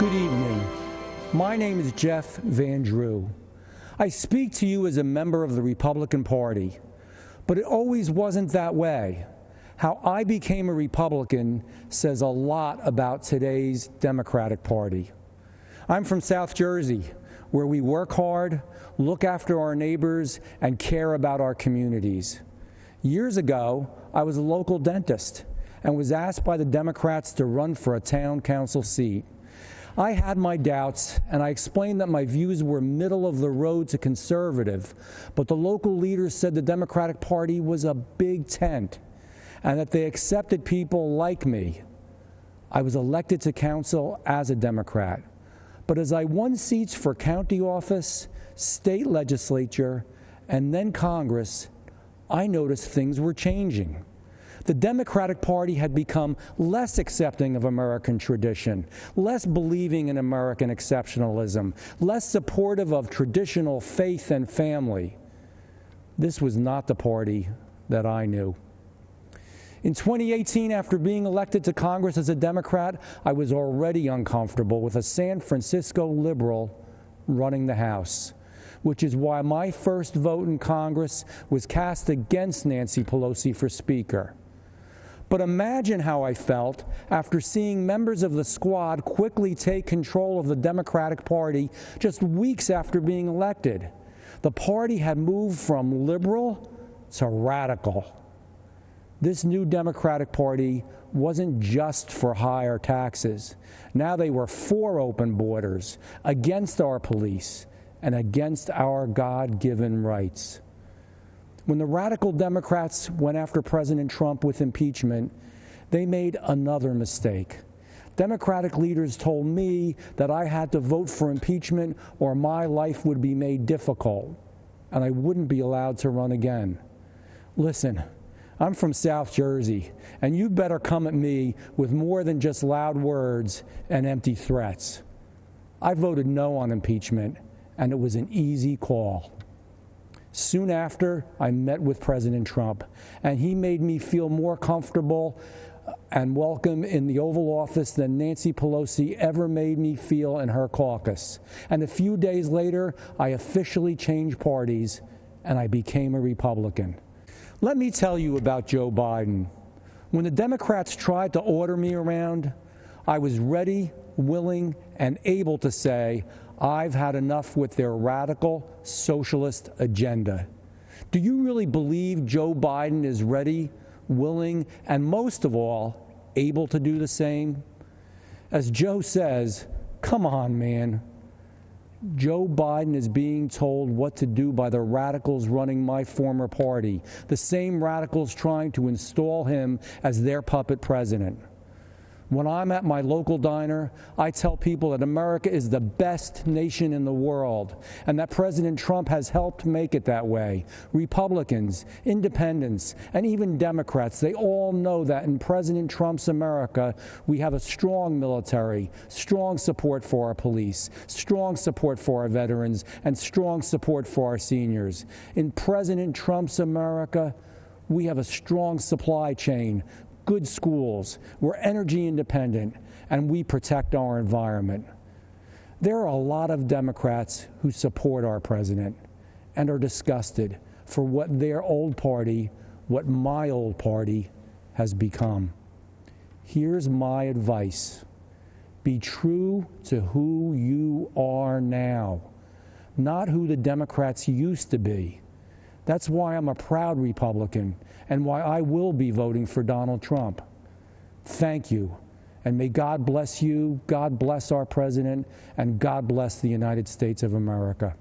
Good evening. My name is Jeff Van Drew. I speak to you as a member of the Republican Party, but it always wasn't that way. How I became a Republican says a lot about today's Democratic Party. I'm from South Jersey, where we work hard, look after our neighbors, and care about our communities. Years ago, I was a local dentist and was asked by the Democrats to run for a town council seat. I had my doubts, and I explained that my views were middle of the road to conservative, but the local leaders said the Democratic Party was a big tent and that they accepted people like me. I was elected to council as a Democrat, but as I won seats for county office, state legislature, and then Congress, I noticed things were changing. The Democratic Party had become less accepting of American tradition, less believing in American exceptionalism, less supportive of traditional faith and family. This was not the party that I knew. In 2018, after being elected to Congress as a Democrat, I was already uncomfortable with a San Francisco liberal running the House, which is why my first vote in Congress was cast against Nancy Pelosi for Speaker. But imagine how I felt after seeing members of the squad quickly take control of the Democratic Party just weeks after being elected. The party had moved from liberal to radical. This new Democratic Party wasn't just for higher taxes. Now they were for open borders, against our police, and against our God-given rights. When the radical Democrats went after President Trump with impeachment, they made another mistake. Democratic leaders told me that I had to vote for impeachment or my life would be made difficult, and I wouldn't be allowed to run again. Listen, I'm from South Jersey, and you better come at me with more than just loud words and empty threats. I voted no on impeachment, and it was an easy call. Soon after, I met with President Trump, and he made me feel more comfortable and welcome in the Oval Office than Nancy Pelosi ever made me feel in her caucus. And a few days later, I officially changed parties, and I became a Republican. Let me tell you about Joe Biden. When the Democrats tried to order me around, I was ready, willing, and able to say, I've had enough with their radical socialist agenda. Do you really believe Joe Biden is ready, willing, and most of all, able to do the same? As Joe says, come on, man. Joe Biden is being told what to do by the radicals running my former party, the same radicals trying to install him as their puppet president. When I'm at my local diner, I tell people that America is the best nation in the world and that President Trump has helped make it that way. Republicans, independents, and even Democrats, they all know that in President Trump's America, we have a strong military, strong support for our police, strong support for our veterans, and strong support for our seniors. In President Trump's America, we have a strong supply chain, good schools, we're energy independent, and we protect our environment. There are a lot of Democrats who support our president and are disgusted for what their old party, what my old party, has become. Here's my advice. Be true to who you are now, not who the Democrats used to be. That's why I'm a proud Republican and why I will be voting for Donald Trump. Thank you, and may God bless you, God bless our president, and God bless the United States of America.